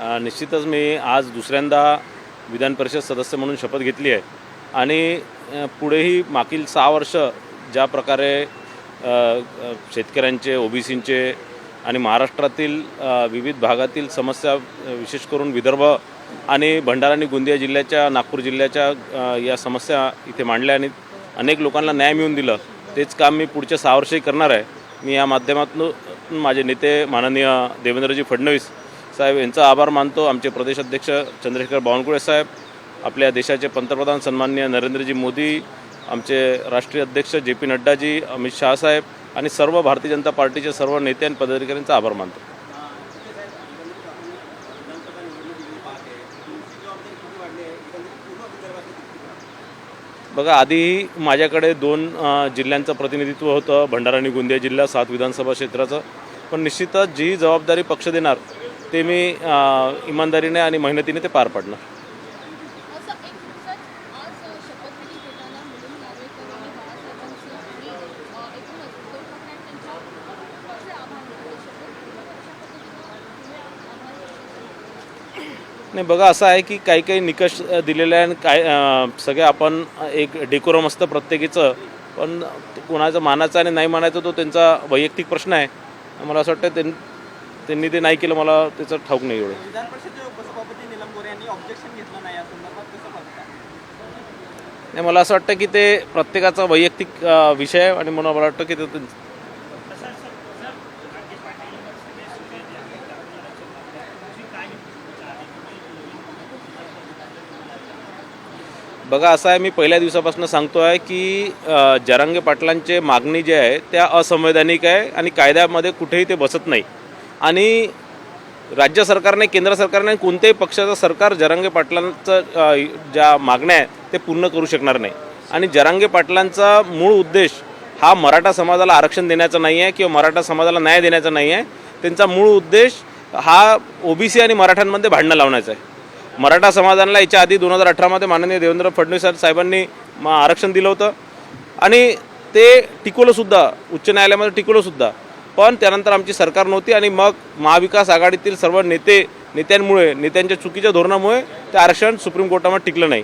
निश्चितच मी आज दुसऱ्यांदा विधान परिषद सदस्य म्हणून शपथ घेतली आहे आणि पुढेही मागील 6 वर्ष ज्या प्रकारे शेतकऱ्यांचे ओबीसींचे आणि महाराष्ट्रातील विविध भागातील समस्या विशेष करून विदर्भ आणि भंडारा आणि गोंदिया जिल्ह्याच्या नागपूर जिल्ह्याच्या या समस्या इथे मांडल्या आणि अनेक लोकांना न्याय मिळवून दिलं, तेच काम मी पुढच्या 6 वर्षही करणार आहे। मी या माध्यमातून माझे नेते माननीय देवेंद्रजी फडणवीस साहेब यांचा आभार मानतो, आमचे प्रदेशाध्यक्ष चंद्रशेखर बावनकुळे साहेब, आपल्या देशाचे पंतप्रधान सन्माननीय नरेंद्रजी मोदी, आमचे राष्ट्रीय अध्यक्ष JP नड्डाजी, अमित शाह साहेब आणि सर्व भारतीय जनता पार्टीचे सर्व नेते आणि पदाधिकाऱ्यांचा आभार मानतो। बघा, आधी माझ्याकडे 2 जिल्ह्यांचं प्रतिनिधित्व होतं, भंडारा आणि गोंदिया जिल्हा 7 विधानसभा क्षेत्राचं, पण निश्चितच जी जबाबदारी पक्ष देणार ते मी इमानदारीने आणि मेहनतीने ते पार पाडणार। नाही बघा, असं आहे की काही काही निकष दिलेले आहे आणि काय सगळे आपण एक डेकोरम असतं प्रत्येकीचं, पण कोणाचं मानायचं आणि नाही मानायचं तो त्यांचा वैयक्तिक प्रश्न आहे। मला असं वाटतं त्यांनी ते नाही केलं, मला त्याचं ठाऊक नाही एवढं। विधान परिषदेचे उपसभापती नीलम गोरे यांनी ऑब्जेक्शन घेतलं नाही या संदर्भात कसं बघता? नाही, मला असं वाटतं की ते प्रत्येकाचा वैयक्तिक विषय आहे आणि मला वाटतं की ते बघा, असं आहे, मी पहिल्या दिवसापासून सांगतो आहे की जरांगे पाटलांचे मागणी जे आहे त्या असंवैधानिक आहे आणि कायद्यामध्ये कुठेही ते बसत नाही आणि राज्य सरकारने, केंद्र सरकारने, कोणत्याही पक्षाचं सरकार जरांगे पाटलांचं ज्या मागण्या आहे ते पूर्ण करू शकणार नाही। आणि जरांगे पाटलांचा मूळ उद्देश हा मराठा समाजाला आरक्षण देण्याचा नाही आहे किंवा मराठा समाजाला न्याय देण्याचा नाही आहे, त्यांचा मूळ उद्देश हा ओबीसी आणि मराठ्यांमध्ये भांडणं लावण्याचा आहे। मराठा समाजाला याच्या आधी 2018 माननीय देवेंद्र फडणवीस साहेबांनी आरक्षण दिलं होतं आणि ते टिकवलंसुद्धा, उच्च न्यायालयामध्ये टिकवलंसुद्धा, पण त्यानंतर आमची सरकार नव्हती आणि मग महाविकास आघाडीतील सर्व नेत्यांमुळे, नेत्यांच्या चुकीच्या धोरणामुळे ते आरक्षण सुप्रीम कोर्टामध्ये टिकलं नाही।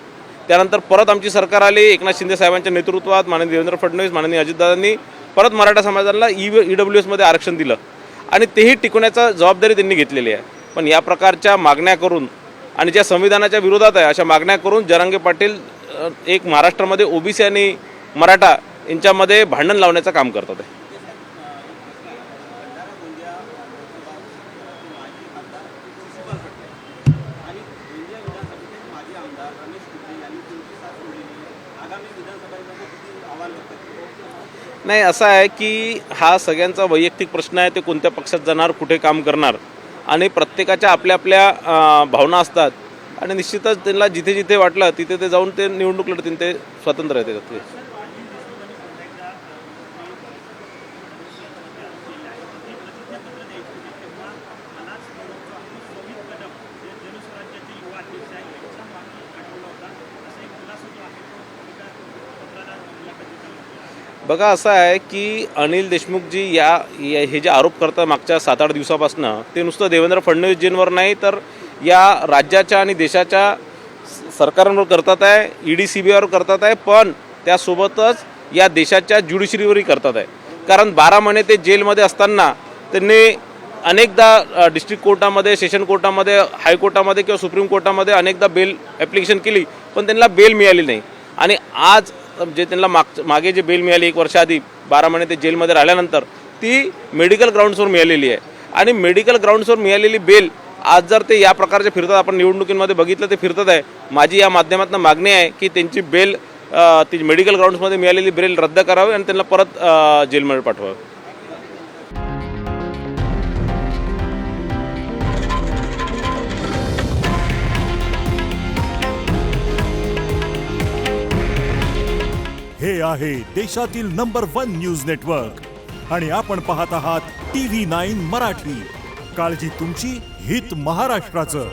त्यानंतर परत आमची सरकार आली, एकनाथ शिंदे साहेबांच्या नेतृत्वात माननीय देवेंद्र फडणवीस, माननीय अजितदादांनी परत मराठा समाजाला EWS आरक्षण दिलं आणि तेही टिकवण्याची जबाबदारी त्यांनी घेतलेली आहे। पण या प्रकारच्या मागण्या करून आणि ज्या संविधानाच्या विरोधात आहे अशा मागण्या करून जरांगे पाटील एक महाराष्ट्रामध्ये ओबीसी आणि मराठा यांच्यामध्ये भांडण लावण्याचं काम करतात आहे। नाही, असं आहे की हा सगळ्यांचा वैयक्तिक प्रश्न आहे, ते कोणत्या पक्षात जाणार, कुठे काम करणार आणि प्रत्येकाच्या आपल्या आपल्या भावना असतात आणि निश्चितच त्यांना जिथे जिथे वाटलं तिथे ते जाऊन ते निवडणूक लढतील, ते स्वतंत्र आहे ते। बघा, असं आहे की अनिल देशमुखजी हे जे आरोप करतात मागच्या 7-8 दिवसापासून, ते नुसतं देवेंद्र फडणवीसजींवर नाही तर या राज्याच्या आणि देशाच्या सरकारांवर करतात आहे, ED CBIवर करतात आहे, पण त्यासोबतच या देशाच्या ज्युडिशरीवरही करतात आहे। कारण 12 महिने ते जेलमध्ये असताना त्यांनी अनेकदा डिस्ट्रिक्ट कोर्टामध्ये, सेशन कोर्टामध्ये, हायकोर्टामध्ये किंवा सुप्रीम कोर्टामध्ये अनेकदा बेल ॲप्लिकेशन केली, पण त्यांना बेल मिळाली नाही। आणि आज जे त्यांना मागे जे बेल मिळाली 1 वर्षाआधी 12 महिने ते जेलमध्ये राहिल्यानंतर, ती मेडिकल ग्राउंड्सवर मिळालेली आहे आणि मेडिकल ग्राउंड्सवर मिळालेली बेल आज जर ते या प्रकारचे फिरतात, आपण निवडणुकीमध्ये बघितलं ते फिरतात आहे, माझी या माध्यमातून मागणी आहे की त्यांची बेल, ती मेडिकल ग्राउंड्समध्ये मिळालेली बेल रद्द करावी आणि त्यांना परत जेलमध्ये पाठवावं। हे आहे देशातील नंबर 1 न्यूज नेटवर्क आणि आपण पाहत आहात TV9 मराठी। काळजी तुमची, हित महाराष्ट्राचं।